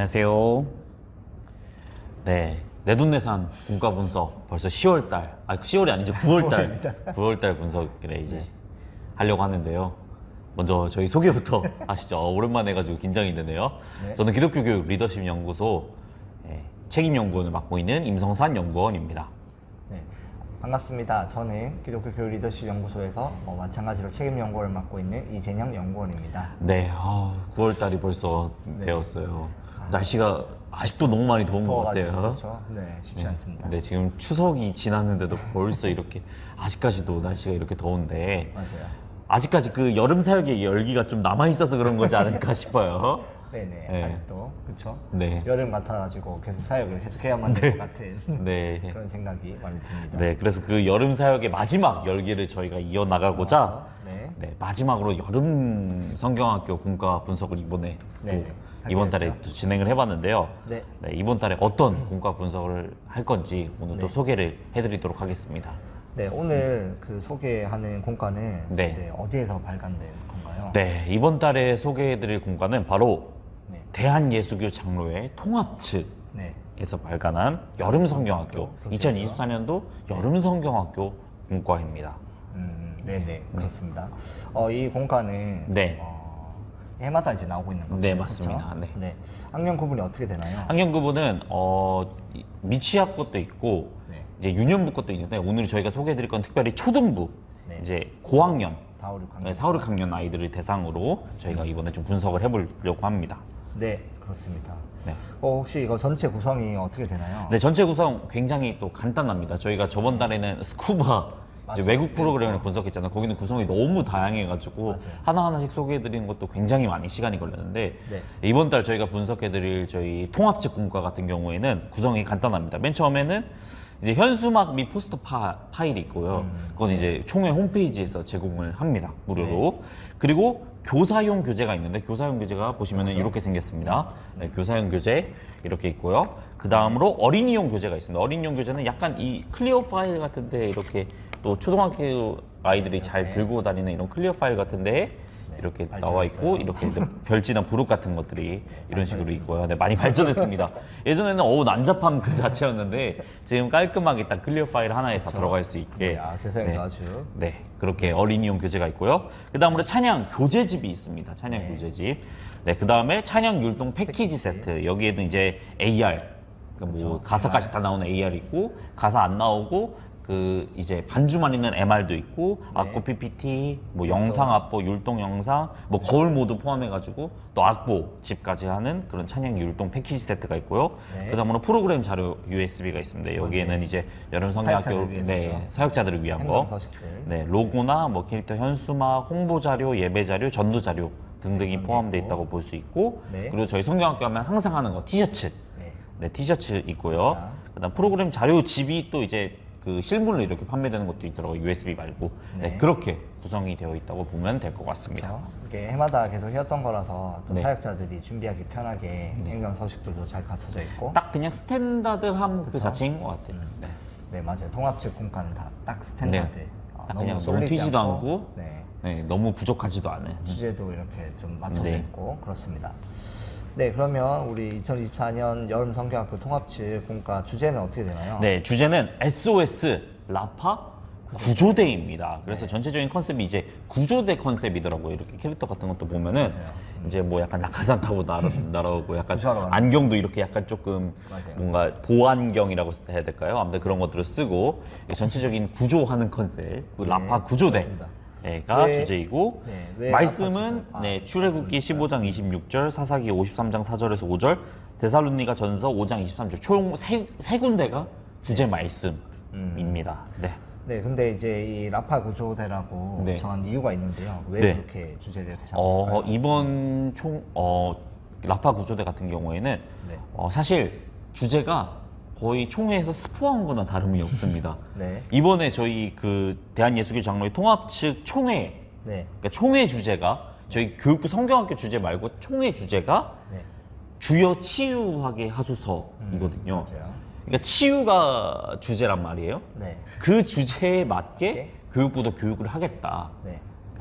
안녕하세요. 네, 내돈내산 분과 분석 벌써 10월달, 10월이 아니죠, 9월달, 9월달 분석을 이제 하려고 하는데요. 먼저 저희 소개부터 하시죠. 오랜만에 해가지고 긴장이 되네요. 네. 저는 기독교 교육 리더십 연구소 책임 연구원을 맡고 있는 임성산 연구원입니다. 네, 반갑습니다. 저는 기독교 교육 리더십 연구소에서 마찬가지로 책임 연구원을 맡고 있는 이재영 연구원입니다. 네, 9월달이 벌써 되었어요. 날씨가 아직도 너무 많이 더운 것 같아요. 그렇죠. 네, 쉽지 않습니다. 네, 지금 추석이 지났는데도 벌써 이렇게 아직까지도 날씨가 이렇게 더운데 맞아요. 아직까지 그 여름 사역의 열기가 좀 남아 있어서 그런 거지 않을까 싶어요. 네네, 네. 아직도 그렇죠. 네. 여름 같아가지고 계속 사역을 계속해야만 될 것 같은 네. 그런 생각이 많이 듭니다. 네, 그래서 그 여름 사역의 마지막 열기를 저희가 이어 나가고자 네. 마지막으로 여름 성경학교 공과 분석을 이번에 네네. 이번 달에 하기로 또 진행을 해봤는데요. 네. 이번 달에 어떤 공과 분석을 할 건지 오늘 또 소개를 해드리도록 하겠습니다. 네, 오늘 그 소개하는 공과는 네. 어디에서 발간된 건가요? 네, 이번 달에 소개해드릴 공과는 바로 네. 대한예수교 장로회 통합 측에서 네. 발간한 여름 성경학교 교실에서. 2024년도 여름 성경학교 공과입니다. 네네, 그렇습니다. 이 공과는 네. 해마다 이제 나오고 있는 거죠. 네, 맞습니다. 그렇죠? 네. 네. 학년 구분이 어떻게 되나요? 학년 구분은 미취학 것도 있고 네. 이제 유년부 것도 있는데 오늘 저희가 소개해드릴 건 특별히 초등부 네. 이제 고학년 4, 5, 6학년. 4, 5, 6학년 아이들을 대상으로 저희가 이번에 좀 분석을 해보려고 합니다. 네, 그렇습니다. 네. 혹시 이거 전체 구성이 어떻게 되나요? 네, 전체 구성 굉장히 또 간단합니다. 저희가 저번 달에는 스쿠바 이제 맞아요. 외국 프로그램을 분석했잖아요. 거기는 구성이 너무 다양해가지고 맞아요. 하나하나씩 소개해드리는 것도 굉장히 많이 시간이 걸렸는데 네. 이번 달 저희가 분석해드릴 저희 통합측 공과 같은 경우에는 구성이 간단합니다. 맨 처음에는 이제 현수막 및 포스터 파일이 있고요. 그건 이제 총회 홈페이지에서 제공을 합니다. 무료로. 그리고 교사용 교재가 있는데 교사용 교재가 보시면은 이렇게 생겼습니다. 네, 교사용 교재 이렇게 있고요. 그 다음으로 어린이용 교재가 있습니다. 어린이용 교재는 약간 이 클리어 파일 같은데 이렇게 또 초등학교 아이들이 잘 들고 다니는 이런 클리어 파일 같은데 이렇게 나와 있고 이렇게 별지나 부록 같은 것들이 이런 식으로 있고요. 네, 많이 발전했습니다. 예전에는 난잡함 그 자체였는데 지금 깔끔하게 딱 클리어 파일 하나에 다 들어갈 수 있게 교사용도 아주. 네, 그렇게 어린이용 교재가 있고요. 그 다음으로 찬양 교재집이 있습니다. 찬양 교재집. 네, 그 다음에 찬양 율동 패키지 세트. 여기에는 이제 AR, 뭐 가사까지 다 나오는 AR 있고 가사 안 나오고 그 이제 반주만 있는 MR도 있고 악보 PPT, 뭐 영상 악보, 율동 영상, 뭐 거울 모드 포함해가지고 또 악보 집까지 하는 그런 찬양 율동 패키지 세트가 있고요. 그다음으로 프로그램 자료 USB가 있습니다. 여기에는 이제 여름 성경학교 사역자들을 위한 거, 로고나 뭐 캐릭터 현수막, 홍보 자료, 예배 자료, 전도 자료 등등이 포함되어 있다고 볼 수 있고, 그리고 저희 성경학교 하면 항상 하는 거 티셔츠, 티셔츠 있고요. 그다음 프로그램 자료 집이 또 이제 그 실물로 이렇게 판매되는 것도 있더라고요. USB 말고. 그렇게 구성이 되어 있다고 보면 될 것 같습니다. 그렇죠. 이게 해마다 계속 해왔던 거라서 또 사역자들이 준비하기 편하게 행정 서식들도 잘 갖춰져 있고 딱 그냥 스탠다드함 그 자체인 것 같아요. 네, 맞아요. 통합측 공과는 다 딱 스탠다드. 딱 그냥 너무 쏠리지 튀지도 않고, 않고 너무 부족하지도 않은. 주제도 이렇게 좀 맞춰져 있고 그렇습니다. 네, 그러면 우리 2024년 여름 성경학교 통합측 공과 주제는 어떻게 되나요? 네, 주제는 SOS 라파 구조대입니다. 그래서 전체적인 컨셉이 이제 구조대 컨셉이더라고요. 이렇게 캐릭터 같은 것도 보면은 이제 뭐 약간 낙하산 타고 날아오고 약간 안경도 이렇게 약간 조금 뭔가 보안경이라고 해야 될까요? 아무튼 그런 것들을 쓰고 전체적인 구조하는 컨셉, 그 라파 구조대. 가 주제이고 말씀은 출애굽기 15장 26절, 사사기 53장 4절에서 5절, 데살로니가 전서 5장 23절 총 세 군데가 주제 말씀입니다. 네, 근데 이제 이 라파 구조대라고 정한 이유가 있는데요. 왜 이렇게 주제를 이렇게 잡았을까요? 이번 라파 구조대 같은 경우에는 사실 주제가 거의 총회에서 스포한 거나 다름이 없습니다. 이번에 저희 그 대한예수교 장로회 통합측 총회, 그러니까 총회 주제가 저희 교육부 성경학교 주제 말고 총회 주제가 주여 치유하게 하소서이거든요. 그러니까 치유가 주제란 말이에요. 그 주제에 맞게 교육부도 교육을 하겠다.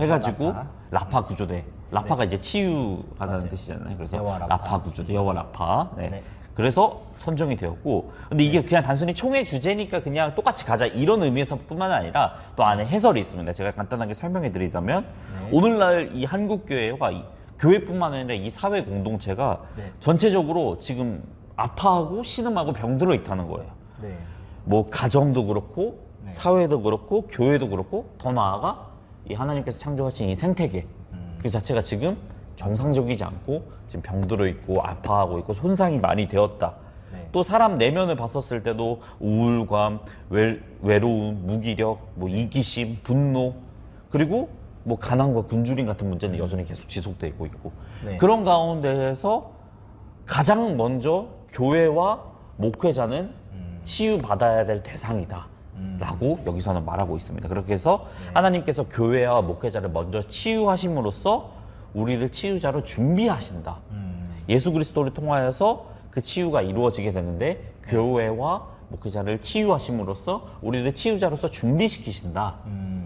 해가지고 라파. 라파 구조대. 라파가 이제 치유하다는 맞아요. 뜻이잖아요. 그래서 여호와 라파. 라파 구조대, 여호와 라파. 네. 네. 그래서 선정이 되었고, 근데 이게 그냥 단순히 총회 주제니까 그냥 똑같이 가자 이런 의미에서뿐만 아니라 또 안에 해설이 있습니다. 제가 간단하게 설명해 드리자면 오늘날 이 한국 교회가 교회뿐만 아니라 이 사회 공동체가 네. 전체적으로 지금 아파하고 신음하고 병들어 있다는 거예요. 네. 뭐 가정도 그렇고 사회도 그렇고 교회도 그렇고 더 나아가 이 하나님께서 창조하신 이 생태계 그 자체가 지금 정상적이지 않고 지금 병들어 있고 아파하고 있고 손상이 많이 되었다. 네. 또 사람 내면을 봤었을 때도 우울감, 외로움, 무기력, 뭐 이기심, 분노 그리고 뭐 가난과 굶주림 같은 문제는 여전히 계속 지속되고 있고 네. 그런 가운데에서 가장 먼저 교회와 목회자는 치유받아야 될 대상이다 라고 여기서는 말하고 있습니다. 그렇게 해서 하나님께서 교회와 목회자를 먼저 치유하심으로써 우리를 치유자로 준비하신다. 예수 그리스도를 통하여서 그 치유가 이루어지게 되는데 교회와 목회자를 치유하심으로써 우리를 치유자로서 준비시키신다.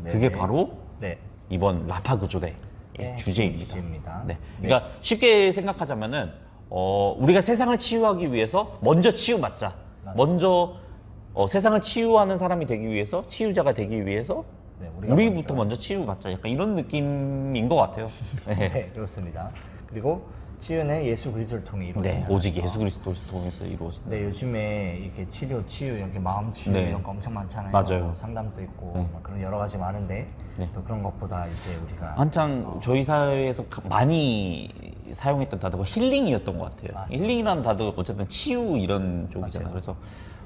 네. 그게 바로 네. 이번 라파 구조대의 네, 주제입니다. 주제입니다. 네. 그러니까 쉽게 생각하자면은 우리가 세상을 치유하기 위해서 먼저 치유받자. 먼저 세상을 치유하는 사람이 되기 위해서 치유자가 되기 위해서 네, 우리가 우리부터 먼저 치유받자. 약간 이런 느낌인 것 같아요. 네. 네, 그렇습니다. 그리고 치유는 예수 그리스도를 통해 네, 이루어진다. 오직 예수 그리스도를 통해서 이루어진다. 네, 요즘에 이렇게 치유, 이렇게 마음 치유 네. 이런 거 엄청 많잖아요. 맞아요. 뭐 상담도 있고 네. 막 그런 여러 가지 많은데 네. 또 그런 것보다 이제 우리가 한창 저희 사회에서 많이 사용했던 단어가 힐링이었던 것 같아요. 맞아요. 힐링이라는 단어가 어쨌든 치유 이런 쪽이잖아요. 맞아요. 그래서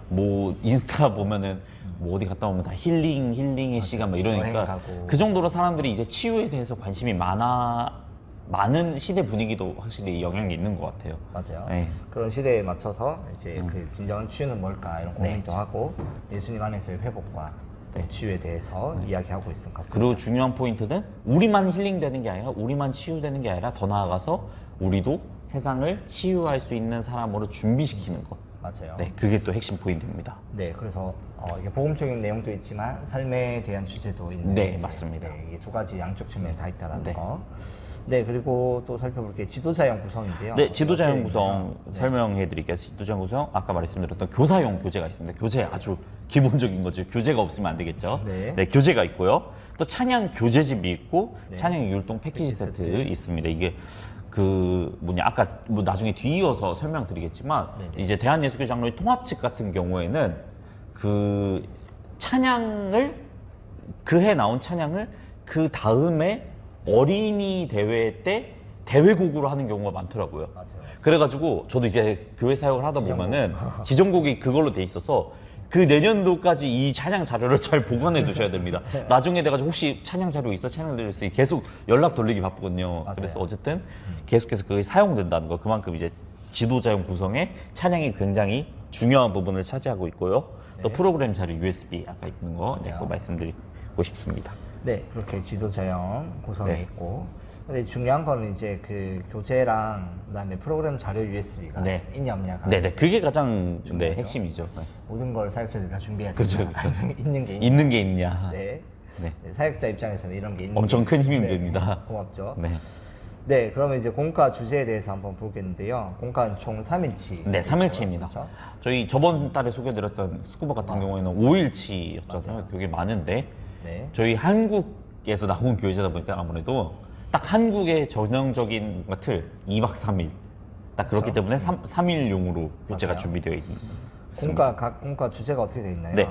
뭐 인스타 보면은 뭐 어디 갔다 오면 다 힐링의 시간 막 여행 이러니까 가고. 그 정도로 사람들이 이제 치유에 대해서 관심이 많은 시대 분위기도 확실히 영향이 있는 것 같아요. 맞아요. 네. 그런 시대에 맞춰서 이제 그 진정한 치유는 뭘까 이런 네. 고민도 하고 예수님 안에서의 회복과 또 네. 치유에 대해서 이야기하고 있는 것 같습니다. 그리고 중요한 포인트는 우리만 힐링되는 게 아니라 우리만 치유되는 게 아니라 더 나아가서 우리도 세상을 치유할 수 있는 사람으로 준비시키는 것. 맞아요. 네, 그게 또 핵심 포인트입니다. 네, 그래서 이게 복음적인 내용도 있지만 삶에 대한 주제도 있는. 네, 맞습니다. 네, 이게 두 가지 양쪽 측면에 다 있다라는 네. 거. 네, 그리고 또 살펴볼 게 지도자형 구성인데요. 네, 지도자형 어떻게 구성 있나요? 네. 설명해 드릴게요. 지도자형 구성 아까 말씀드렸던 교사용 교재가 있습니다. 교재 아주 기본적인 거죠. 교재가 없으면 안 되겠죠. 네. 교재가 있고요. 또 찬양 교재집이 있고 네. 찬양 율동 패키지 패키지 세트 세트. 있습니다. 이게 아까 뭐 나중에 뒤이어서 설명드리겠지만 네네. 이제 대한예수교 장로회 통합측 같은 경우에는 그 찬양을 그 해 나온 찬양을 그 다음에 어린이 대회 때 대회곡으로 하는 경우가 많더라고요. 맞아요. 그래가지고 저도 이제 교회 사역을 하다 보면은 지정곡이 그걸로 돼 있어서 그 내년도까지 이 찬양 자료를 잘 보관해 두셔야 됩니다. 나중에 돼가지고 혹시 찬양 자료 있어? 찬양 자료 있어? 계속 연락 돌리기 바쁘거든요. 맞아요. 그래서 어쨌든 계속해서 그게 사용된다는 거. 그만큼 이제 지도자용 구성에 찬양이 굉장히 중요한 부분을 차지하고 있고요. 또 네. 프로그램 자료 USB 아까 있는 거 맞아요. 꼭 말씀드리고 싶습니다. 네, 그렇게 지도자형 구성이 네. 있고. 근데 중요한 거는 이제 그 교재랑 그다음에 프로그램 자료 USB가 네. 있냐 없냐가 네네, 그게 가장 중요하죠. 핵심이죠. 네. 모든 걸 사역자들이 다 준비해야 그죠, 된다. 있는 게 있냐. 있는 게 있냐. 네. 네. 네, 사역자 입장에서는 이런 게 있는 엄청 게 큰 힘이 네, 됩니다. 고맙죠. 네. 네, 그러면 이제 공과 주제에 대해서 한번 보겠는데요. 공과는 총 3일치. 네, 3일치입니다. 그렇죠? 저희 저번 달에 소개드렸던 스쿠버 같은 경우에는 5일치였잖아요. 맞아요. 되게 많은데 네. 저희 한국에서 나온 교회자다 보니까 아무래도 딱 한국의 전형적인 틀 2박 3일 딱 그렇기 때문에 3일용으로 교재가 맞아요. 준비되어 있습니다. 각 공과 주제가 어떻게 되어 있나요? 네.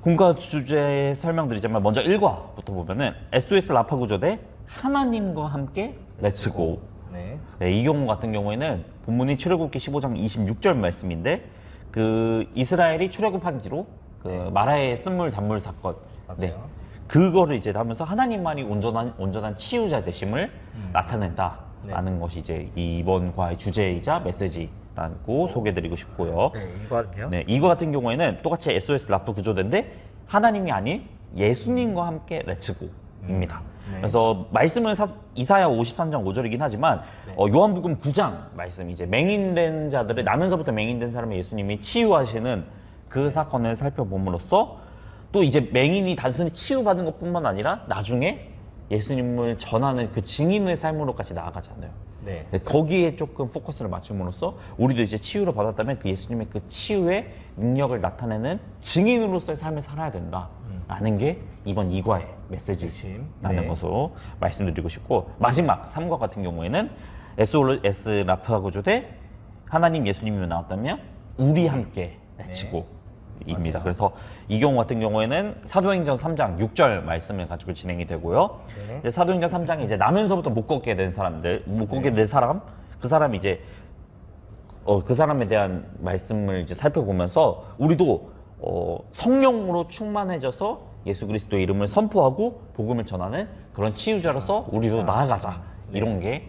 공과 주제 설명드리자면 먼저 1과부터 보면은 SOS 라파 구조대 하나님과 함께 렛츠고. 네. 네, 이 경우 같은 경우에는 본문이 출애굽기 15장 26절 말씀인데 그 이스라엘이 출애굽한 뒤로 그 마라의 쓴물 단물 사건. 맞아요. 그거를 이제 하면서 하나님만이 온전한 치유자 되심을 나타낸다라는 것이 이제 이번 과의 주제이자 메시지라고 소개드리고 싶고요. 네, 이거는요? 네, 이거 같은 경우에는 똑같이 SOS 라프 구조대인데 하나님이 아닌 예수님과 함께 렛츠고입니다. 네. 그래서 말씀은 이사야 53장 5절이긴 하지만 네. 요한복음 9장 말씀 이제 맹인된 자들을 나면서부터 맹인된 사람을 예수님이 치유하시는 그 사건을 살펴봄으로써 또 이제 맹인이 단순히 치유받은 것뿐만 아니라 나중에 예수님을 전하는 그 증인의 삶으로까지 나아가잖아요. 네. 네, 거기에 조금 포커스를 맞춤으로써 우리도 이제 치유를 받았다면 그 예수님의 그 치유의 능력을 나타내는 증인으로서의 삶을 살아야 된다라는 게 이번 이과의 메시지라는 네. 것으로 말씀드리고 싶고, 마지막 3과 같은 경우에는 S 라프하 구조대 하나님 예수님이 나왔다면 우리 함께 외치고 입니다. 맞아요. 그래서 이 경우 같은 경우에는 사도행전 3장 6절 말씀을 가지고 진행이 되고요. 네. 이제 사도행전 3장에 이제 나면서부터 못 걷게 된 사람들, 못 걷게 된 사람, 그 사람이 이제 그 사람에 대한 말씀을 이제 살펴보면서 우리도 성령으로 충만해져서 예수 그리스도의 이름을 선포하고 복음을 전하는 그런 치유자로서 우리도 나아가자. 이런 게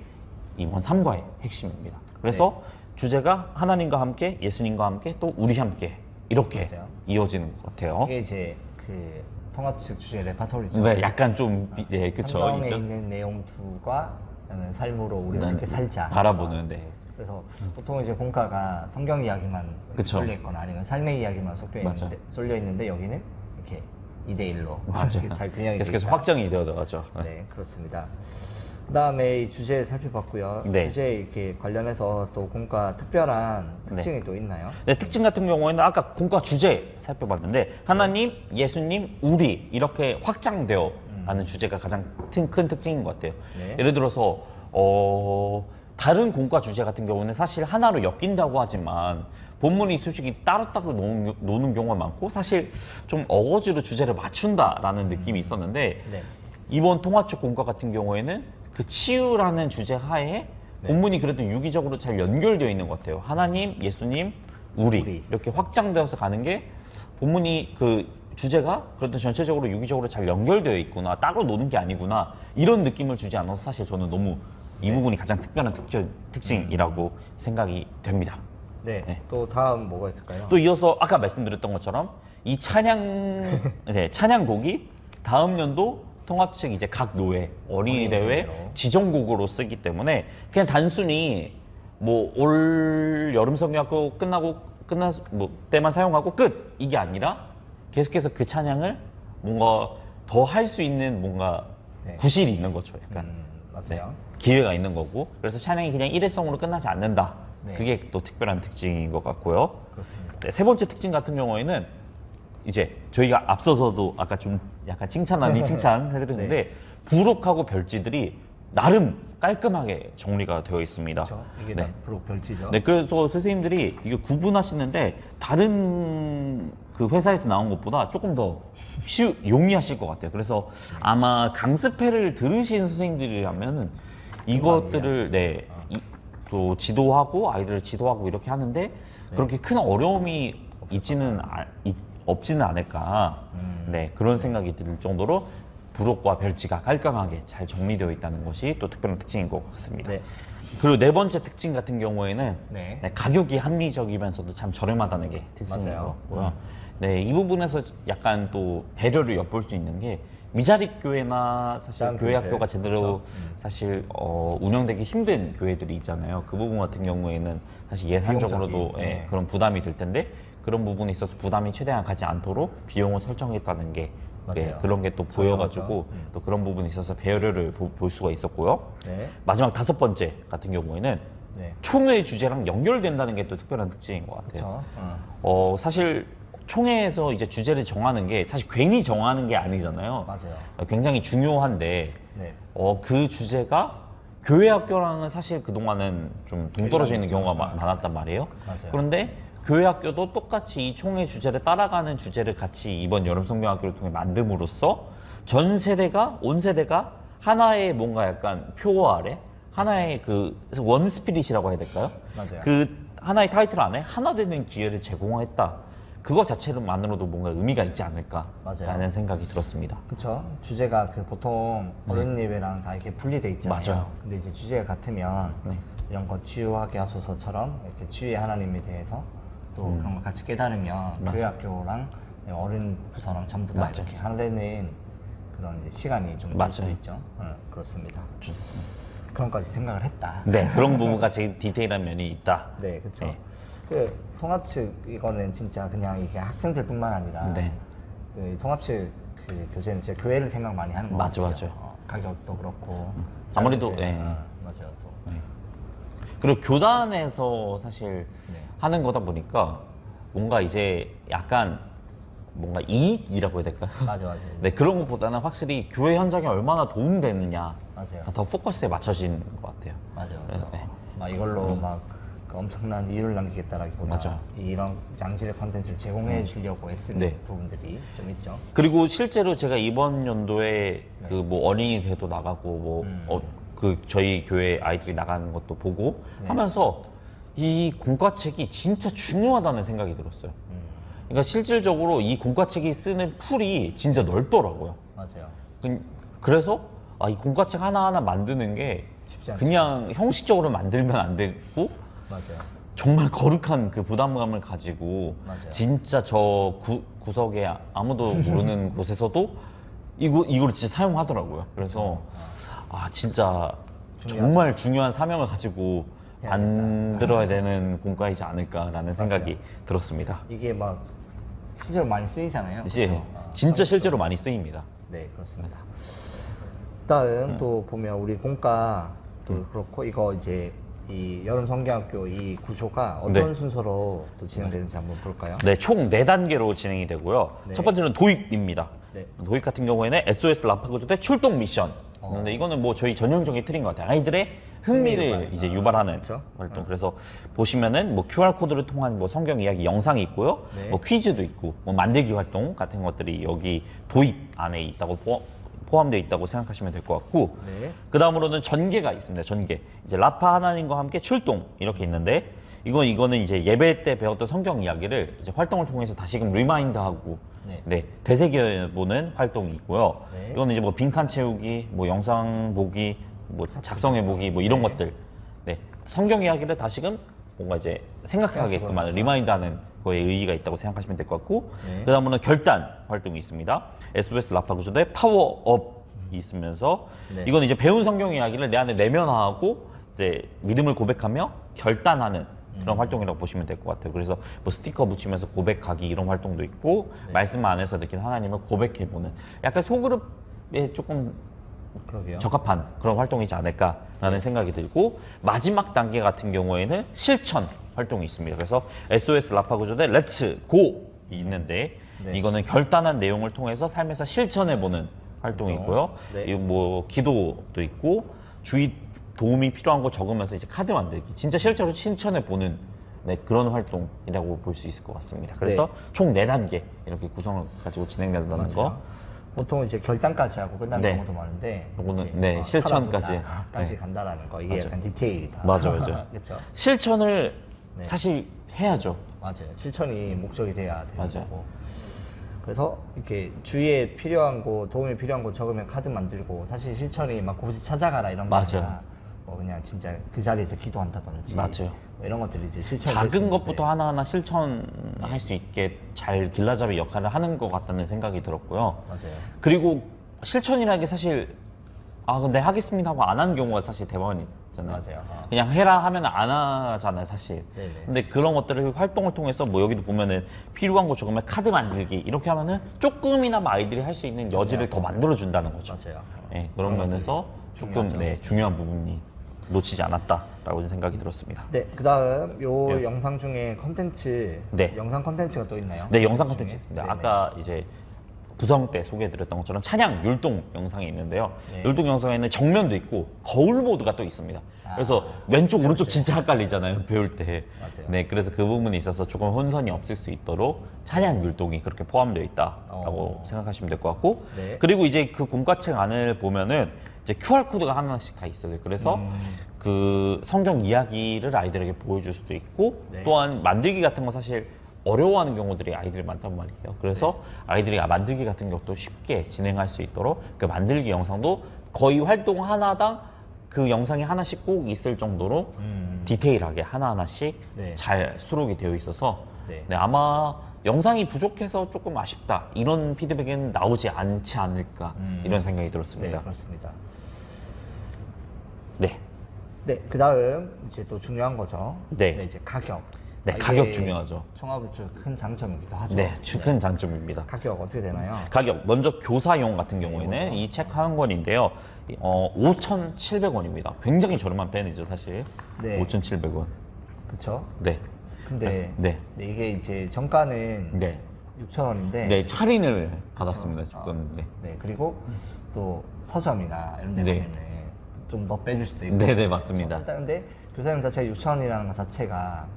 이번 3과의 핵심입니다. 그래서 주제가 하나님과 함께, 예수님과 함께, 또 우리 함께 이렇게 맞아요. 이어지는 것 같아요. 이게 이제 그 통합 측 주제 레파토리죠. 네, 약간 좀 그쵸. 성경에 있죠? 있는 내용들과 그다음에 삶으로 우리가 네, 이렇게 살자. 바라보는. 네. 그래서 보통 이제 공과가 성경 이야기만 그쵸. 쏠려 있거나 아니면 삶의 이야기만 맞아. 쏠려 있는데 여기는 이렇게 2대1로 맞아요. 잘 균형이 계속해서 되니까. 확정이 되어가죠. 네, 그렇습니다. 그다음에 이 주제 살펴봤고요. 네. 주제 이렇게 관련해서 또 공과 특별한 특징이 네. 또 있나요? 네, 특징 같은 경우에는 아까 공과 주제 살펴봤는데 하나님, 예수님, 우리 이렇게 확장되어 가는 주제가 가장 큰 특징인 것 같아요. 네. 예를 들어서 다른 공과 주제 같은 경우는 사실 하나로 엮인다고 하지만 본문의 수식이 따로따로 노는 경우가 많고 사실 좀 어거지로 주제를 맞춘다라는 느낌이 있었는데 네. 이번 통화축 공과 같은 경우에는 그 치유라는 주제 하에 본문이 그래도 유기적으로 잘 연결되어 있는 것 같아요. 하나님, 예수님, 우리 이렇게 확장되어서 가는 게 본문이 그 주제가 그래도 전체적으로 유기적으로 잘 연결되어 있구나, 따로 노는 게 아니구나 이런 느낌을 주지 않아서 사실 저는 너무 이 부분이 가장 특별한 특징이라고 생각이 됩니다. 네. 네. 또 다음 뭐가 있을까요? 또 이어서 아까 말씀드렸던 것처럼 이 찬양곡이 다음 연도 통합 측 이제 각 노회 어린이대회 어린이대회로. 지정곡으로 쓰기 때문에 그냥 단순히 뭐 올 여름 성경학교 끝나서 뭐 때만 사용하고 끝 이게 아니라 계속해서 그 찬양을 뭔가 더 할 수 있는 뭔가 네. 구실이 있는 거죠. 약간 맞아요. 기회가 있는 거고 그래서 찬양이 그냥 일회성으로 끝나지 않는다. 네. 그게 또 특별한 특징인 것 같고요. 그렇습니다. 네, 세 번째 특징 같은 경우에는 이제 저희가 앞서서도 아까 좀 약간 칭찬 아닌 칭찬 해드렸는데 부록하고 별지들이 나름 깔끔하게 정리가 되어 있습니다. 그렇죠. 이게 네. 다 부록 별지죠. 네, 그래서 선생님들이 이게 구분하시는데 다른 그 회사에서 나온 것보다 조금 더 용이하실 것 같아요. 그래서 아마 강습회를 들으신 선생님들이라면 이것들을 또 지도하고 아이들을 지도하고 이렇게 하는데 그렇게 큰 어려움이 없지는 않을까. 네, 그런 생각이 들 정도로 부록과 별지가 깔끔하게 잘 정리되어 있다는 것이 또 특별한 특징인 것 같습니다. 네. 그리고 네 번째 특징 같은 경우에는 네. 가격이 합리적이면서도 참 저렴하다는 게 특징인 맞아요. 것 같고요. 네, 이 부분에서 약간 또 배려를 엿볼 수 있는 게 미자립 교회나 사실 작은 교회 교회들. 학교가 제대로 그렇죠. 사실 운영되기 힘든 교회들이 있잖아요. 그 부분 같은 경우에는 사실 예산적으로도 비용적인, 네. 그런 부담이 들 텐데 그런 부분에 있어서 부담이 최대한 가지 않도록 비용을 설정했다는 게 맞아요. 그런 게 또 보여가지고 저렴하죠. 또 그런 부분에 있어서 배려를 볼 수가 있었고요. 네. 마지막 다섯 번째 같은 경우에는 네. 총회 주제랑 연결된다는 게 또 특별한 특징인 것 같아요. 그렇죠. 사실 총회에서 이제 주제를 정하는 게 사실 괜히 정하는 게 아니잖아요. 맞아요. 굉장히 중요한데 네. 그 주제가 교회 학교랑은 사실 그동안은 좀 동떨어져 있는 경우가 많았단 말이에요. 맞아요. 그런데 교회 학교도 똑같이 이 총회 주제를 따라가는 주제를 같이 이번 여름 성경학교를 통해 만듦으로써 온 세대가 하나의 뭔가 약간 표어 아래 하나의 그 원 스피릿이라고 해야 될까요? 맞아요. 그 하나의 타이틀 안에 하나 되는 기회를 제공했다. 그거 자체만으로도 뭔가 의미가 있지 않을까라는 맞아요. 생각이 들었습니다. 그렇죠. 주제가 그 보통 어른 예배랑 다 이렇게 분리돼 있잖아요. 맞아요. 근데 이제 주제가 같으면 이런 거 치유하게 하소서처럼 이렇게 치유의 하나님에 대해서 또 그런 걸 같이 깨달으면 교회 학교랑 어른 부서랑 전부 다 맞아요. 이렇게 하나 되는 그런 이제 시간이 좀 될 수도 맞아요. 있죠. 그렇습니다. 그런 까지 생각을 했다. 네, 그런 부분과 제일 디테일한 면이 있다. 네, 그렇죠. 네. 그 통합 측 이거는 진짜 그냥 이게 학생들뿐만 아니라 네. 그 통합 측 그 교재는 진짜 교회를 생각 많이 하는 것 맞아, 같아요. 맞아. 가격도 그렇고 아무래도, 자극에, 예. 맞아요. 또 그리고 교단에서 사실 네. 하는 거다 보니까 뭔가 이제 약간 뭔가 이익이라고 해야 될까요? 맞아. 네, 그런 것보다는 확실히 교회 현장에 얼마나 도움되느냐가 맞아요. 더 포커스에 맞춰진 것 같아요. 맞아요. 네. 막 이걸로 막그 엄청난 이유를 남기겠다라기보다 맞아. 이런 양질의 컨텐츠를 제공해 주려고 애쓰는 네. 부분들이 좀 있죠. 그리고 실제로 제가 이번 연도에 그 뭐 어린이 대회도 나가고 뭐 그 저희 교회 아이들이 나가는 것도 보고 하면서 이 공과책이 진짜 중요하다는 생각이 들었어요. 그러니까 실질적으로 이 공과책이 쓰는 풀이 진짜 넓더라고요. 맞아요. 그래서 이 공과책 하나하나 만드는 게 쉽지 않죠. 그냥 형식적으로 만들면 안 되고 맞아요. 정말 거룩한 그 부담감을 가지고 맞아요. 진짜 저 구석에 아무도 모르는 곳에서도 이거를 진짜 사용하더라고요. 그래서 진짜 정말 중요한 사명을 가지고 만들어야 되는 공과이지 않을까라는 생각이 들었습니다. 이게 막 실제로 많이 쓰이잖아요. 이제 그렇죠? 진짜 실제로 많이 쓰입니다. 네, 그렇습니다. 다음 또 보면 우리 공과 또 그렇고 이거 이제 이 여름 성경학교 이 구조가 어떤 네. 순서로 또 진행되는지 한번 볼까요? 네, 총 4단계로 진행이 되고요. 네. 첫 번째는 도입입니다. 네. 도입 같은 경우에는 SOS 라파구조대 출동 미션. 근데 이거는 뭐 저희 전형적인 틀인 것 같아요. 아이들의 흥미를 이제 유발하는 그렇죠. 활동. 그래서 보시면은 뭐 QR 코드를 통한 뭐 성경 이야기 영상이 있고요. 네. 뭐 퀴즈도 있고, 뭐 만들기 활동 같은 것들이 여기 도입 안에 있다고 포함되어 있다고 생각하시면 될 것 같고, 네. 그 다음으로는 전개가 있습니다. 전개. 이제 라파 하나님과 함께 출동 이렇게 있는데, 이거는 이제 예배 때 배웠던 성경 이야기를 이제 활동을 통해서 다시금 리마인드하고 네. 되새겨보는 활동이 있고요. 네. 이거는 이제 뭐 빈칸 채우기, 뭐 영상 보기, 뭐 작성해 보기, 뭐 이런 네. 것들. 네. 성경 이야기를 다시금 뭔가 이제 생각하게끔 하는 리마인드하는 거에 의의가 있다고 생각하시면 될 것 같고, 네. 그 다음으로는 결단 활동이 있습니다. SOS 라파 구조대 파워업이 있으면서 네. 이건 이제 배운 성경 이야기를 내 안에 내면화하고 이제 믿음을 고백하며 결단하는 그런 활동이라고 보시면 될 것 같아요. 그래서 뭐 스티커 붙이면서 고백하기 이런 활동도 있고 말씀 안에서 느낀 하나님을 고백해보는 약간 소그룹에 조금 그러게요. 적합한 그런 활동이지 않을까라는 생각이 들고 마지막 단계 같은 경우에는 실천 활동이 있습니다. 그래서 SOS 라파 구조대 렛츠 고 있는데 네. 이거는 결단한 내용을 통해서 삶에서 실천해보는 활동이고요. 네. 이 뭐 기도도 있고 주의 도움이 필요한 거 적으면서 이제 카드 만들기 진짜 실제로 실천해 보는 그런 활동이라고 볼 수 있을 것 같습니다. 그래서 네. 총 4단계 이렇게 구성을 가지고 진행된다는 거. 보통 이제 결단까지 하고 끝나는 네. 경우도 많은데 요거는, 이제 네, 실천까지. 살아보자까지 네. 간다라는 거 이게 맞아요. 약간 디테일이다. 맞아요. 그렇죠. 실천을 네. 사실 해야죠. 맞아요. 실천이 목적이 돼야 되는 맞아요. 거고. 그래서 이렇게 주위에 필요한 거 도움이 필요한 거 적으면 카드 만들고 사실 실천이 막 곳이 찾아가라 이런 거 맞아요. 아니라 뭐 그냥 진짜 그 자리에서 기도한다든지 맞아요. 뭐 이런 것들이 이제 실천 작은 것부터 하나하나 실천할 수 있게 잘 길라잡이 역할을 하는 것 같다는 생각이 들었고요. 맞아요. 그리고 실천이라는 게 사실 근데 하겠습니다 하고 안 하는 경우가 사실 대부분이잖아요. 맞아요. 그냥 해라 하면 안 하잖아요, 사실. 네네. 근데 그런 것들을 활동을 통해서 뭐 여기도 보면은 필요한 거 적으면 카드 만들기 이렇게 하면은 조금이나마 아이들이 할 수 있는 여지를 더 만들어 준다는 거죠. 맞아요. 네, 그런 면에서 조금 중요하죠. 중요한 부분이 놓치지 않았다라고 생각이 들었습니다. 네, 그다음 요 네. 영상 중에 컨텐츠 네. 영상 컨텐츠가 또 있나요? 네, 영상 중에? 콘텐츠 있습니다. 네네. 아까 이제 구성 때 소개해드렸던 것처럼 찬양 율동 영상이 있는데요. 네. 율동 영상에는 정면도 있고 거울 모드가 또 있습니다. 그래서 왼쪽 오른쪽 진짜 헷갈리잖아요, 배울 때. 맞아요. 네, 그래서 그 부분에 있어서 조금 혼선이 없을 수 있도록 찬양 율동이 그렇게 포함되어 있다라고 생각하시면 될 것 같고, 네. 그리고 이제 그 공과책 안을 보면은 이제 QR 코드가 하나씩 다 있어요. 그래서 그 성경 이야기를 아이들에게 보여줄 수도 있고, 네. 또한 만들기 같은 거 사실 어려워하는 경우들이 아이들이 많단 말이에요. 그래서 아이들이 만들기 같은 것도 쉽게 진행할 수 있도록 그 만들기 영상도 거의 활동 하나당 그 영상이 하나씩 꼭 있을 정도로 디테일하게 하나하나씩 네. 잘 수록이 되어 있어서 네. 네, 아마 영상이 부족해서 조금 아쉽다 이런 피드백은 나오지 않지 않을까 이런 생각이 네, 들었습니다. 그렇습니다. 네. 네, 그다음 이제 또 중요한 거죠. 네. 이제 가격. 네, 가격 중요하죠. 청아부츠 큰 장점이기도 하죠. 네, 큰 장점입니다. 가격 어떻게 되나요? 가격 먼저 교사용 같은 경우에는 이 책 한 권인데요. 5,700원입니다. 굉장히 저렴한 펜이죠, 사실. 네. 5,700원. 그렇죠? 네. 근데 네. 이게 이제 정가는 네. 6,000원인데 네, 할인을 받았습니다, 조금. 네. 네, 그리고 또 서점이나 이런 데 네. 가면은 좀 더 빼줄 수도 있고. 네, 네, 맞습니다. 일단 근데 교사용 자체가 6,000원이라는 것 자체가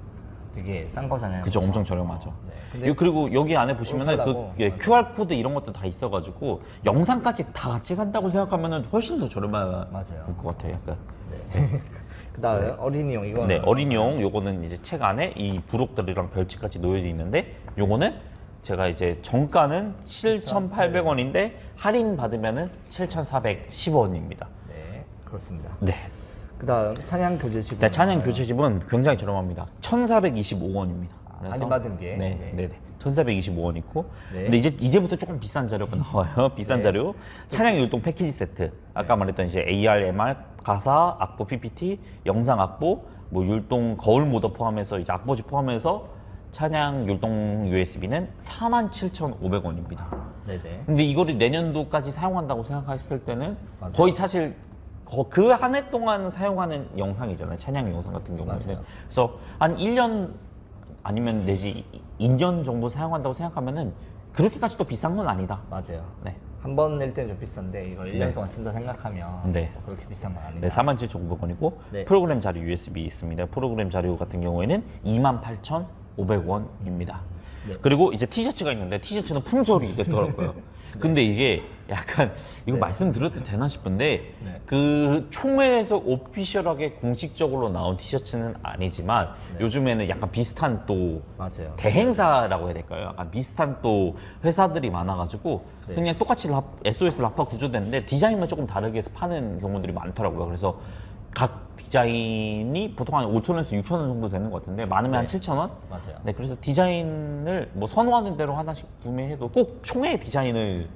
되게 싼 거잖아요. 그죠, 그렇죠? 엄청 저렴하죠. 네. 근데 그리고 여기 안에 보시면은 올라가고, 그 QR 코드 이런 것도 다 있어가지고 영상까지 다 같이 산다고 생각하면은 훨씬 더 저렴할 맞아요. 것 같아요. 약간. 그다음에 어린이용 이거는 네, 어린이용 요거는 이제 책 안에 이 부록들이랑 별책까지 놓여져 있는데 요거는 제가 이제 정가는 7,800원인데 할인 받으면은 7,410원입니다. 네, 그렇습니다. 네. 그다음 찬양 교재집. 네, 찬양 교재집은 굉장히 저렴합니다. 1,425원입니다. 할인받은 게. 네, 네. 네, 네. 1,425원 있고. 네. 근데 이제부터 조금 비싼 자료가 나와요. 비싼 네. 자료. 찬양 율동 패키지 세트. 아까 말했던 이제 AR, MR, 가사, 악보, PPT, 영상 악보, 뭐 율동 거울 모더 포함해서 이제 악보지 포함해서 찬양 율동 USB는 47,500원입니다. 네네. 근데 이거를 내년도까지 사용한다고 생각했을 때는 맞아요. 거의 사실 그 한 해 동안 사용하는 영상이잖아요. 찬양 영상 같은 경우는. 맞아요. 그래서 한 1년 아니면 내지 2년 정도 사용한다고 생각하면은 그렇게까지 또 비싼 건 아니다. 맞아요. 네. 한 번 낼 때는 좀 비싼데 이걸 1년 네. 동안 쓴다 생각하면 네. 뭐 그렇게 비싼 건 아니다. 네, 47,500원이고 네. 프로그램 자료 USB 있습니다. 프로그램 자료 같은 경우에는 28,500원입니다. 네. 그리고 이제 티셔츠가 있는데 티셔츠는 품절이 됐더라고요. 근데 이게 약간 이거 네. 말씀드려도 되나 싶은데 네. 그 총회에서 오피셜하게 공식적으로 나온 티셔츠는 아니지만 네. 요즘에는 약간 비슷한 또 맞아요. 대행사라고 해야 될까요? 약간 비슷한 또 회사들이 많아가지고 네. 그냥 똑같이 SOS 라파 구조되는데 디자인만 조금 다르게 해서 파는 경우들이 많더라고요. 그래서 각 디자인이 보통 한 5,000원에서 6,000원 정도 되는 것 같은데 많으면 한 네. 7,000원? 맞아요. 네, 그래서 디자인을 뭐 선호하는 대로 하나씩 구매해도 꼭 총회 디자인을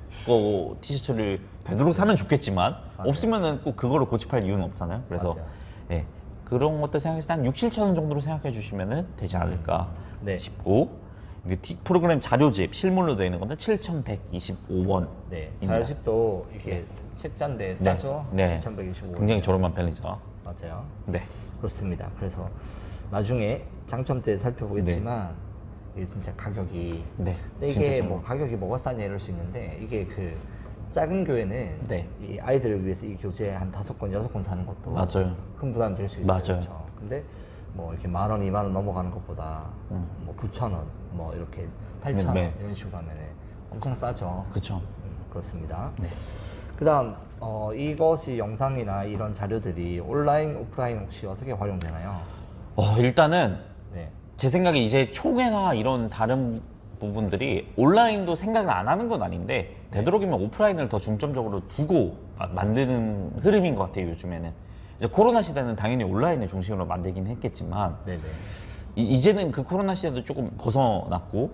티셔츠를 되도록 사면 좋겠지만 맞아요. 없으면은 꼭 그거를 고집할 이유는 없잖아요. 그래서 맞아요. 예, 그런 것들 생각했을 때 한 6, 7,000원 정도로 생각해 주시면 되지 않을까 네. 싶고 이게 프로그램 자료집 실물로 되어 있는 건데 7,125원. 네. 자료집도 이게 책자인데 싸죠? 네. 7,125원. 굉장히 저렴한 편이죠. 맞아요. 네. 그렇습니다. 그래서 나중에 장점대 살펴보겠지만 이게 진짜 가격이 네. 근데 진짜 이게 좀- 뭐 가격이 뭐가 싸냐 이럴 수 있는데 이게 그 작은 교회는 네. 이 아이들을 위해서 이 교재 한 5권, 6권 사는 것도 맞아요. 큰 부담이 될 수 있어요. 맞아요. 그렇죠? 근데 뭐 이렇게 10,000원, 20,000원 넘어가는 것보다 뭐 9,000원, 뭐 이렇게 8,000원 네. 이런 식으로 하면은 엄청 싸죠. 그렇죠. 그렇습니다. 네. 그다음 이것이 영상이나 이런 자료들이 온라인, 오프라인 혹시 어떻게 활용되나요? 일단은 네. 제 생각에 이제 총회나 이런 다른 부분들이 온라인도 생각을 안 하는 건 아닌데 되도록이면 오프라인을 더 중점적으로 두고 만드는 흐름인 것 같아요. 요즘에는 이제 코로나 시대는 당연히 온라인을 중심으로 만들긴 했겠지만 네네. 이제는 그 코로나 시대도 조금 벗어났고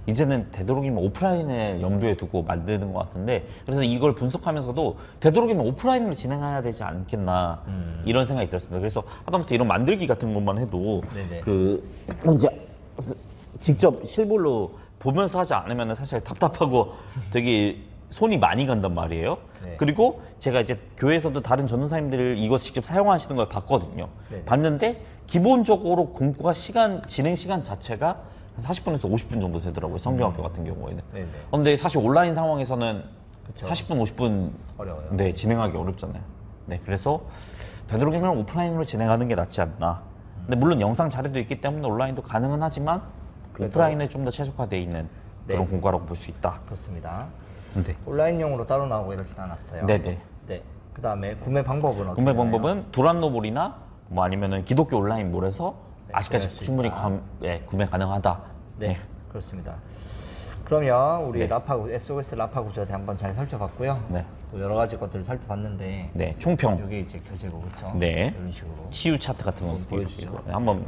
이제는 되도록이면 오프라인을 염두에 두고 만드는 것 같은데 그래서 이걸 분석하면서도 되도록이면 오프라인으로 진행해야 되지 않겠나 이런 생각이 들었습니다. 그래서 하다못해 이런 만들기 같은 것만 해도 네네. 그 이제 직접 실물로 보면서 하지 않으면 사실 답답하고 되게 손이 많이 간단 말이에요. 네. 그리고 제가 이제 교회에서도 다른 전도사님들 이거 직접 사용하시는 걸 봤거든요. 네. 봤는데 기본적으로 공부가 진행 시간 자체가 한 40분에서 50분 정도 되더라고요. 성경학교 같은 경우에는. 네네. 근데 사실 온라인 상황에서는 그쵸. 40분, 50분 어려워요. 네, 진행하기 어렵잖아요. 네, 그래서 되도록이면 오프라인으로 진행하는 게 낫지 않나. 근데 물론 영상 자료도 있기 때문에 온라인도 가능은 하지만 그래도- 오프라인에 좀 더 최적화되어 있는 네. 그런 공과라고 볼 수 있다. 그렇습니다. 네. 온라인용으로 따로 나오고 이러진 않았어요. 네네. 네. 그 다음에 구매 방법은 어떻게 구매 되나요? 방법은 두란노몰이나 뭐 아니면은 기독교 온라인몰에서 네, 아직까지 구매할 수 충분히 있다. 구매 가능하다. 네, 그렇습니다. 그러면 우리 네. SOS 라파 구조에 한번 잘 살펴봤고요. 네. 또 여러 가지 것들을 살펴봤는데 네, 총평. 이게 이제 교재고 그렇죠? 네. 이런 식으로 치유 차트 같은 거 보여주죠. 보여주시고 한번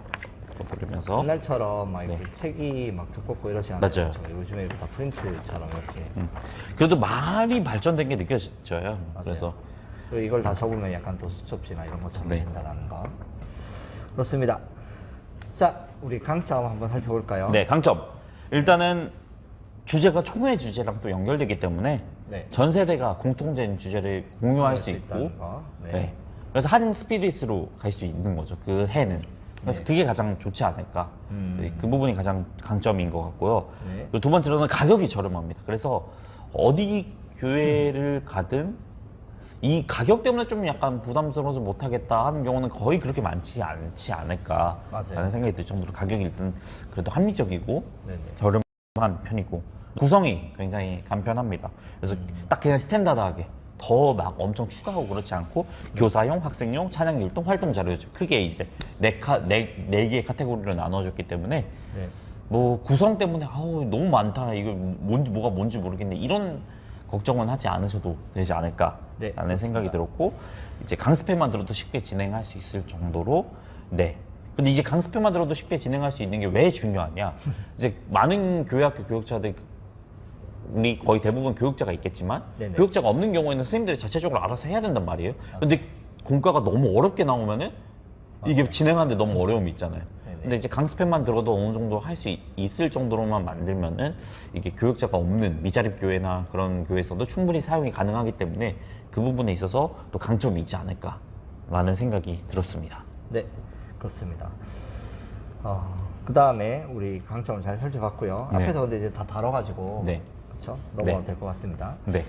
더 보면서 옛날처럼 막 이렇게 책이 막 두껍고 이러지 않아요. 맞아요. 그렇죠? 요즘에 이거 다 프린트처럼 이렇게 그래도 많이 발전된 게 느껴져요. 그래서 그리고 이걸 다 적으면 약간 또 수첩지나 이런 것처럼 네. 된다는 거. 그렇습니다. 자, 우리 강점 한번 살펴볼까요? 네, 강점. 일단은 주제가 총회 주제랑 또 연결되기 때문에 네. 전 세대가 공통된 주제를 공유할 수 있고, 있다는 거. 네. 네. 그래서 한 스피릿으로 갈 수 있는 거죠. 그 해는. 그래서 네. 그게 가장 좋지 않을까. 네, 그 부분이 가장 강점인 것 같고요. 네. 그리고 두 번째로는 가격이 저렴합니다. 그래서 어디 교회를 가든 이 가격 때문에 좀 약간 부담스러워서 못하겠다 하는 경우는 거의 그렇게 많지 않지 않을까 맞아요. 라는 생각이 들 정도로 가격이 일단 그래도 합리적이고 네네. 저렴한 편이고 구성이 굉장히 간편합니다. 그래서 딱 그냥 스탠다드하게 더 막 엄청 추가하고 그렇지 않고 교사용, 학생용, 찬양 율동, 활동 자료 크게 이제 네 개의 카테고리로 나눠졌기 때문에 네. 뭐 구성 때문에 아우 너무 많다 이거 뭐가 뭔지 모르겠네 이런 걱정은 하지 않으셔도 되지 않을까라는 네, 생각이 들었고 이제 강습회만 들어도 쉽게 진행할 수 있을 정도로 네. 근데 이제 강습회만 들어도 쉽게 진행할 수 있는 게 왜 중요하냐? 이제 많은 교회학교 교육자들이 거의 대부분 교육자가 있겠지만 네네. 교육자가 없는 경우에는 선생님들이 자체적으로 알아서 해야 된단 말이에요. 근데 공과가 너무 어렵게 나오면은 이게 진행하는데 너무 어려움이 있잖아요. 네네. 근데 이제 강습회만 들어도 어느 정도 할 수 있을 정도로만 만들면은 이게 교육자가 없는 미자립 교회나 그런 교회에서도 충분히 사용이 가능하기 때문에 그 부분에 있어서 또 강점이 있지 않을까라는 생각이 들었습니다. 네, 그렇습니다. 그 다음에 우리 강점을 잘 살펴봤고요. 네. 앞에서 근데 이제 다 다뤄가지고 네. 그렇죠? 넘어가도 네. 될 것 같습니다. 네.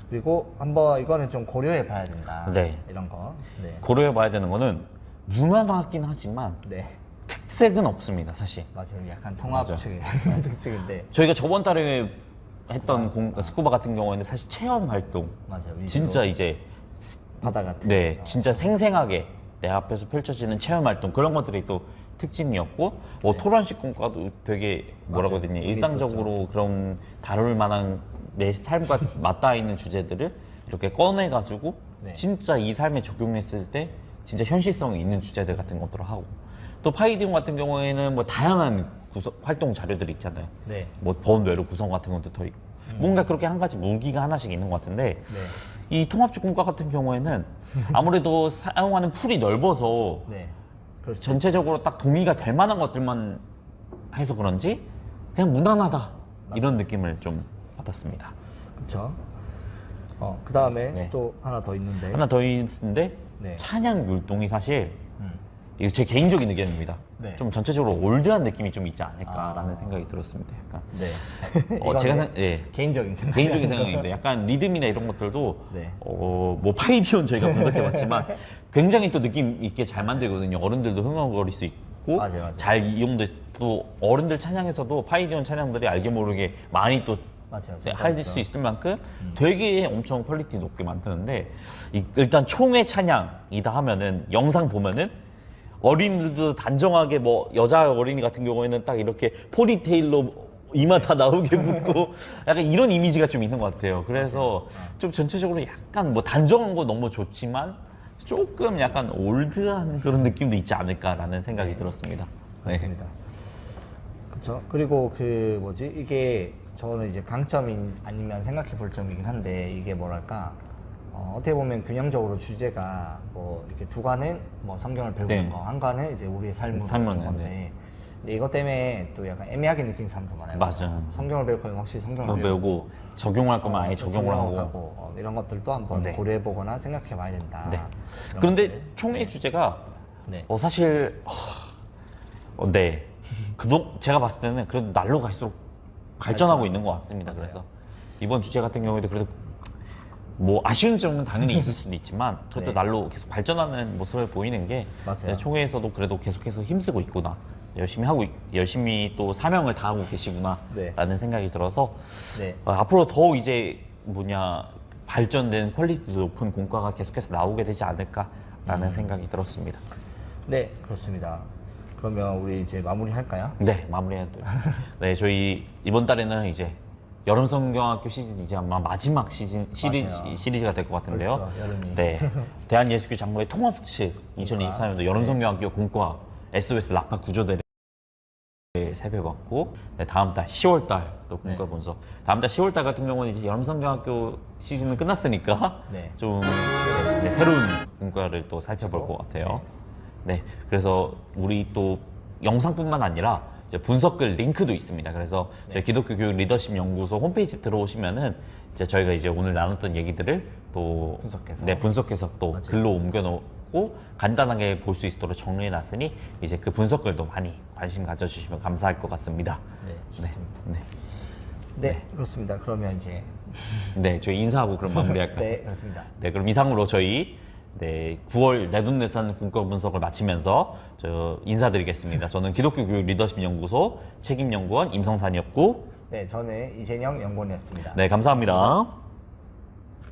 그리고 한번 이거는 좀 고려해 봐야 된다. 네. 이런 거. 네. 고려해 봐야 되는 거는 무난하긴 하지만 네. 특색은 없습니다, 사실. 맞아요. 약간 통합 맞아. 측의 특징인데. 저희가 저번 달에 했던 스쿠바 같은 경우에는 사실 체험 활동 맞아요. 위주로 진짜 이제 바다 같은. 네 진짜 생생하게 내 앞에서 펼쳐지는 체험 활동 그런 것들이 또 특징이었고 뭐 토론식 공과도 되게 뭐라고 해야 맞아요. 되니 일상적으로 그런 다룰 만한 내 삶과 맞닿아 있는 주제들을 이렇게 꺼내 가지고 네. 진짜 이 삶에 적용했을 때 진짜 현실성이 있는 주제들 같은 것들을 하고 또 파이디움 같은 경우에는 뭐 다양한 활동 자료들이 있잖아요. 네. 뭐 번외로 구성 같은 것도 더 있고 뭔가 그렇게 한 가지 무기가 하나씩 있는 것 같은데 네. 이 통합적 공과 같은 경우에는 아무래도 사용하는 풀이 넓어서 네. 그렇죠. 전체적으로 딱 동의가 될 만한 것들만 해서 그런지 그냥 무난하다 이런 느낌을 좀 받았습니다. 그렇죠. 그 다음에 네. 또 하나 더 있는데. 하나 더 있는데 네. 찬양 율동이 사실 음. 이거 제 개인적인 의견입니다. 네. 좀 전체적으로 올드한 느낌이 좀 있지 않을까라는 생각이 들었습니다. 약간 네. 제가 개인적인 생각. 개인적인 생각인데 약간 리듬이나 이런 것들도 네. 뭐 파이디온 저희가 분석해봤지만 굉장히 또 느낌 있게 잘 만들거든요. 어른들도 흥얼거릴 수 있고 맞아요. 잘 이용돼 또 어른들 찬양에서도 파이디온 찬양들이 알게 모르게 많이 또 맞아요. 할 수 있을 만큼 되게 엄청 퀄리티 높게 만드는데 일단 총회 찬양이다 하면은 영상 보면은 어린이들도 단정하게 뭐 여자 어린이 같은 경우에는 딱 이렇게 포니테일로 이마 다 나오게 묶고 약간 이런 이미지가 좀 있는 것 같아요. 그래서 좀 전체적으로 약간 뭐 단정한 거 너무 좋지만 조금 약간 올드한 그런 느낌도 있지 않을까라는 생각이 들었습니다. 네. 맞습니다. 그렇죠. 그리고 그 뭐지 이게 저는 이제 강점인 아니면 생각해 볼 점이긴 한데 이게 뭐랄까 어떻게 보면 균형적으로 주제가 뭐 이렇게 두 관은 뭐 성경을 배우는 네. 거, 한 관은 이제 우리의 삶을 삶을, 배우는 건데 네. 근데 이것 때문에 또 약간 애매하게 느끼는 사람도 많아요. 맞아. 그렇죠? 성경을 배울 거면 확실히 성경을 뭐 배우고 적용할 거면 아예 적용을 하고 이런 것들도 한번 네. 고려해 보거나 생각해 봐야 된다. 네. 이런 그런데 것들. 총회 주제가 네. 사실 네. 제가 봤을 때는 그래도 날로 갈수록 발전하고 있는 것 같습니다. 맞아요. 그래서 이번 주제 같은 경우에도 그래도 뭐 아쉬운 점은 당연히 있을 수도 있지만 그래도 네. 날로 계속 발전하는 모습을 보이는 게 맞아요. 총회에서도 그래도 계속해서 힘쓰고 있구나. 열심히 또 사명을 다하고 계시구나 네. 라는 생각이 들어서 네. 앞으로 더 이제 발전된 퀄리티 높은 공과가 계속해서 나오게 되지 않을까라는 생각이 들었습니다. 네, 그렇습니다. 그러면 우리 이제 마무리 할까요? 네, 마무리해야 돼요. 네, 저희 이번 달에는 이제 여름 성경학교 시즌 이제 아마 마지막 시리즈가 될 것 같은데요. 벌써 여름이. 네, 대한예수교 장로회 통합 측 2023년도 여름 성경학교 공과 SOS 라파 구조대를 살펴봤고 네, 다음 달 10월 달 또 공과 네. 본서 다음 달 10월 달 같은 경우는 이제 여름 성경학교 시즌은 끝났으니까 네. 좀 새로운 공과를 또 살펴볼 것 같아요. 네, 그래서 우리 또 영상뿐만 아니라 이제 분석글 링크도 있습니다. 그래서 네. 저희 기독교 교육 리더십 연구소 홈페이지 들어오시면은 이제 저희가 이제 오늘 나눴던 얘기들을 또 분석해서. 네, 분석해서 또 맞아요. 글로 옮겨놓고 간단하게 볼 수 있도록 정리해놨으니 이제 그 분석글도 많이 관심 가져주시면 감사할 것 같습니다. 네, 좋습니다. 네, 네, 그렇습니다. 그러면 이제 네, 저희 인사하고 그럼 마무리할까요? 네, 그렇습니다. 네, 그럼 이상으로 저희 9월 내돈내산 공과 분석을 마치면서 저 인사드리겠습니다. 저는 기독교 교육 리더십 연구소 책임연구원 임성산이었고, 네, 저는 이재영 연구원이었습니다. 네, 감사합니다.